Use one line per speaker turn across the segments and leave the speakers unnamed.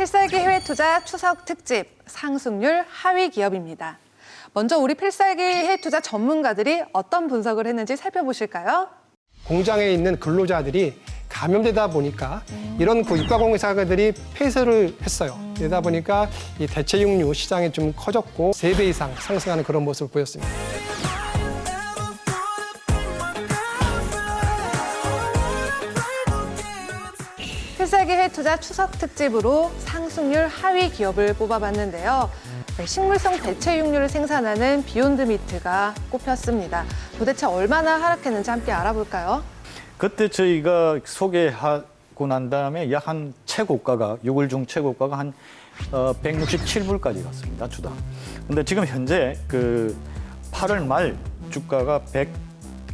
필살기 해외 투자 추석 특집 상승률 하위 기업입니다. 먼저 우리 필살기 해외 투자 전문가들이 어떤 분석을 했는지 살펴보실까요?
공장에 있는 근로자들이 감염되다 보니까 이런 육가공사들이 폐쇄를 했어요. 그러다 보니까 이 대체육류 시장이 좀 커졌고 3배 이상 상승하는 그런 모습을 보였습니다.
필살기 해외 투자 추석 특집으로 상승률 하위 기업을 뽑아봤는데요. 식물성 대체육류를 생산하는 비욘드 미트가 꼽혔습니다. 도대체 얼마나 하락했는지 함께 알아볼까요?
그때 저희가 소개하고 난 다음에 약 한 최고가가 6월 중 최고가가 한 167불까지 갔습니다, 주당. 근데 지금 현재 그 8월 말 주가가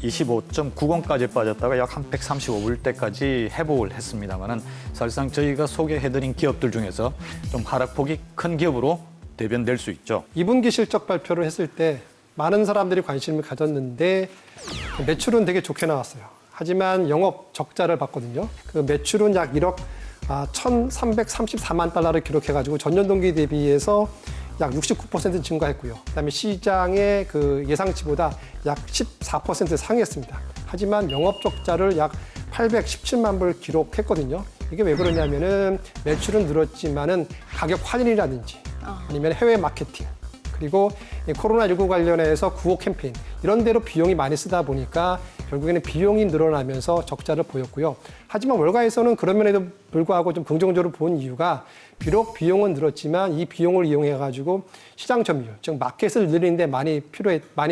125.90까지 빠졌다가 약 한 135불대까지 회복을 했습니다만은 사실상 저희가 소개해드린 기업들 중에서 좀 하락폭이 큰 기업으로 대변될 수 있죠.
2분기 실적 발표를 했을 때 많은 사람들이 관심을 가졌는데 매출은 되게 좋게 나왔어요. 하지만 영업 적자를 봤거든요. 그 매출은 약 1억 1,334만 달러를 기록해가지고 전년 동기 대비해서 약 69% 증가했고요. 그다음에 시장의 그 예상치보다 약 14% 상회했습니다. 하지만 영업 적자를 약 817만 불 기록했거든요. 이게 왜 그러냐면은 매출은 늘었지만은 가격 환율이라든지 아니면 해외 마케팅 그리고 코로나19 관련해서 구호 캠페인 이런 데로 비용이 많이 쓰다 보니까 결국에는 비용이 늘어나면서 적자를 보였고요. 하지만 월가에서는 그런 면에도 불구하고 좀 긍정적으로 본 이유가 비록 비용은 늘었지만 이 비용을 이용해가지고 시장 점유율, 즉 마켓을 늘리는데 많이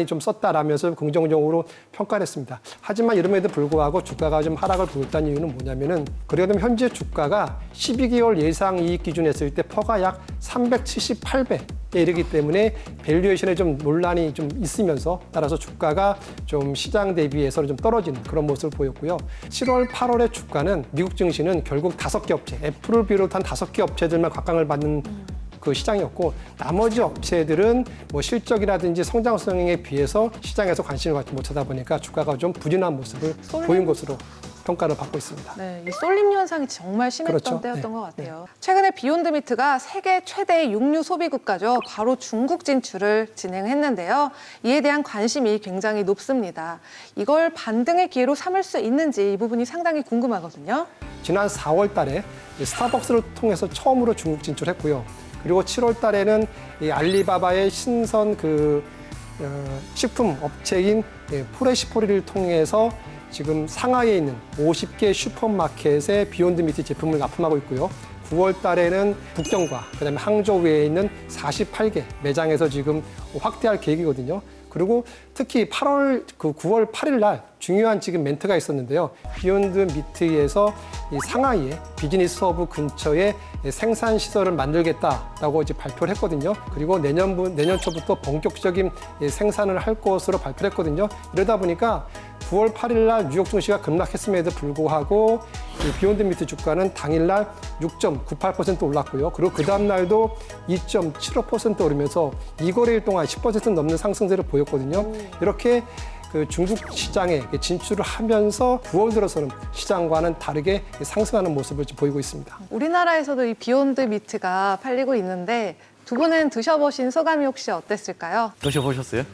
좀 썼다라면서 긍정적으로 평가를 했습니다. 하지만 이름에도 불구하고 주가가 좀 하락을 보였다는 이유는 뭐냐면은 그래도 현재 주가가 12개월 예상 이익 기준 했을 때 퍼가 약 378배. 에 이르기 때문에 밸류에이션에 좀 논란이 좀 있으면서 따라서 주가가 좀 시장 대비해서 좀 떨어지는 그런 모습을 보였고요. 7월, 8월의 주가는 미국 증시는 결국 5개 업체, 애플을 비롯한 5개 업체들만 각광을 받는 그 시장이었고 나머지 업체들은 뭐 실적이라든지 성장성에 비해서 시장에서 관심을 갖지 못하다 보니까 주가가 좀 부진한 모습을 보인 것으로 평가를 받고 있습니다.
네, 이 쏠림 현상이 정말 심했던
그렇죠.
때였던
네.
것 같아요. 최근에 비욘드 미트가 세계 최대의 육류 소비 국가죠. 바로 중국 진출을 진행했는데요. 이에 대한 관심이 굉장히 높습니다. 이걸 반등의 기회로 삼을 수 있는지 이 부분이 상당히 궁금하거든요.
지난 4월 달에 스타벅스를 통해서 처음으로 중국 진출했고요. 그리고 7월 달에는 이 알리바바의 신선 식품 업체인 포레시포리를 통해서 지금 상하이에 있는 50개 슈퍼마켓에 비욘드 미트 제품을 납품하고 있고요. 9월 달에는 북경과 그다음에 항저우에 있는 48개 매장에서 지금 확대할 계획이거든요. 그리고 특히 9월 8일 날 중요한 지금 멘트가 있었는데요. 비욘드 미트에서 이 상하이의 비즈니스 허브 근처에 생산 시설을 만들겠다라고 이제 발표를 했거든요. 그리고 내년 초부터 본격적인 생산을 할 것으로 발표를 했거든요. 이러다 보니까 9월 8일 날 뉴욕 증시가 급락했음에도 불구하고 이 비욘드 미트 주가는 당일 날 6.98% 올랐고요. 그리고 그 다음 날도 2.75% 오르면서 2거래일 동안 10% 넘는 상승세를 보였거든요. 이렇게 그 중국 시장에 진출을 하면서 9월 들어서는 시장과는 다르게 상승하는 모습을 보이고 있습니다.
우리나라에서도 이 비욘드 미트가 팔리고 있는데 두 분은 드셔보신 소감이 혹시 어땠을까요?
드셔보셨어요?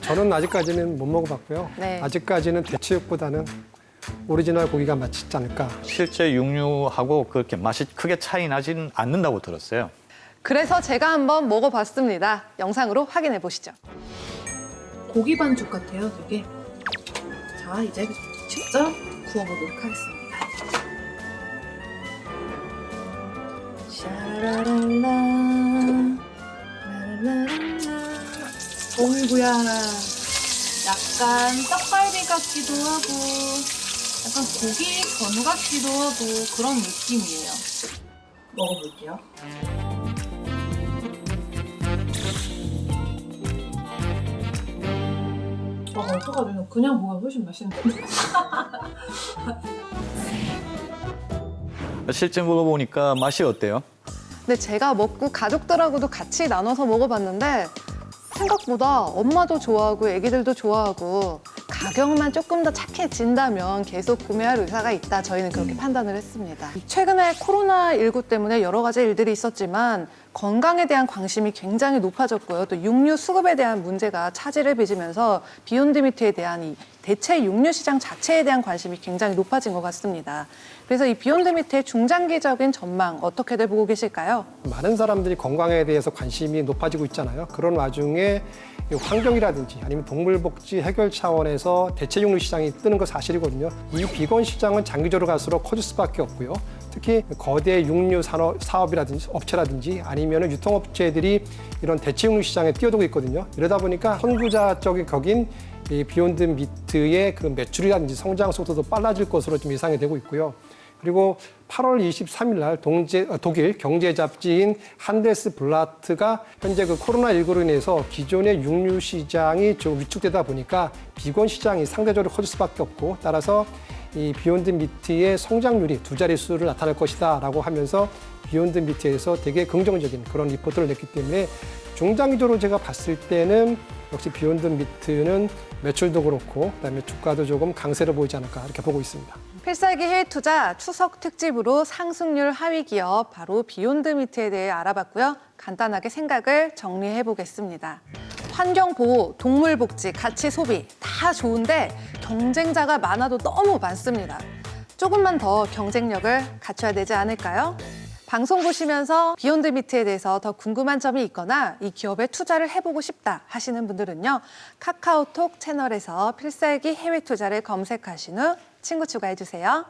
저는 아직까지는 못 먹어봤고요.
네.
아직까지는 대체육보다는 오리지널 고기가 맛있지 않을까.
실제 육류하고 그렇게 맛이 크게 차이 나지는 않는다고 들었어요.
그래서 제가 한번 먹어봤습니다. 영상으로 확인해 보시죠.
고기 반죽 같아요, 되게. 자, 이제 직접 구워보도록 하겠습니다. 샤라랄라, 라랄라랄라. 어이구야. 약간 떡갈비 같기도 하고, 약간 고기 전후 같기도 하고 그런 느낌이에요. 먹어볼게요. 어떡하죠? 그냥 먹으면 훨씬 맛있는데.
실제 먹어보니까 맛이 어때요?
근데 제가 먹고 가족들하고도 같이 나눠서 먹어봤는데 생각보다 엄마도 좋아하고 애기들도 좋아하고 가격만 조금 더 착해진다면 계속 구매할 의사가 있다. 저희는 그렇게 판단을 했습니다. 최근에 코로나19 때문에 여러 가지 일들이 있었지만 건강에 대한 관심이 굉장히 높아졌고요. 또 육류 수급에 대한 문제가 차질을 빚으면서 비욘드 미트에 대한 이 대체 육류 시장 자체에 대한 관심이 굉장히 높아진 것 같습니다. 그래서 이 비욘드 미트의 중장기적인 전망 어떻게들 보고 계실까요?
많은 사람들이 건강에 대해서 관심이 높아지고 있잖아요. 그런 와중에 이 환경이라든지 아니면 동물복지 해결 차원에서 대체 육류 시장이 뜨는 건 사실이거든요. 이 비건 시장은 장기적으로 갈수록 커질 수밖에 없고요. 특히 거대 육류 사업이라든지 업체라든지 아니면 유통업체들이 이런 대체 육류 시장에 뛰어들고 있거든요. 이러다 보니까 선구자적인 격인 이 비욘드 미트의 그 매출이라든지 성장 속도도 빨라질 것으로 좀 예상이 되고 있고요. 그리고 8월 23일 날 독일 경제 잡지인 한데스블라트가 현재 그 코로나19로 인해서 기존의 육류 시장이 좀 위축되다 보니까 비건 시장이 상대적으로 커질 수밖에 없고 따라서 이 비욘드 미트의 성장률이 두 자릿수를 나타낼 것이다라고 하면서 비욘드 미트에서 되게 긍정적인 그런 리포트를 냈기 때문에 중장기적으로 제가 봤을 때는 역시 비욘드 미트는 매출도 그렇고 그다음에 주가도 조금 강세로 보이지 않을까 이렇게 보고 있습니다.
필살기 해외 투자 추석 특집으로 상승률 하위 기업 바로 비욘드 미트에 대해 알아봤고요. 간단하게 생각을 정리해 보겠습니다. 환경 보호, 동물 복지, 가치 소비 다 좋은데 경쟁자가 많아도 너무 많습니다. 조금만 더 경쟁력을 갖춰야 되지 않을까요? 방송 보시면서 비욘드 미트에 대해서 더 궁금한 점이 있거나 이 기업에 투자를 해보고 싶다 하시는 분들은요. 카카오톡 채널에서 필살기 해외 투자를 검색하신 후 친구 추가해 주세요.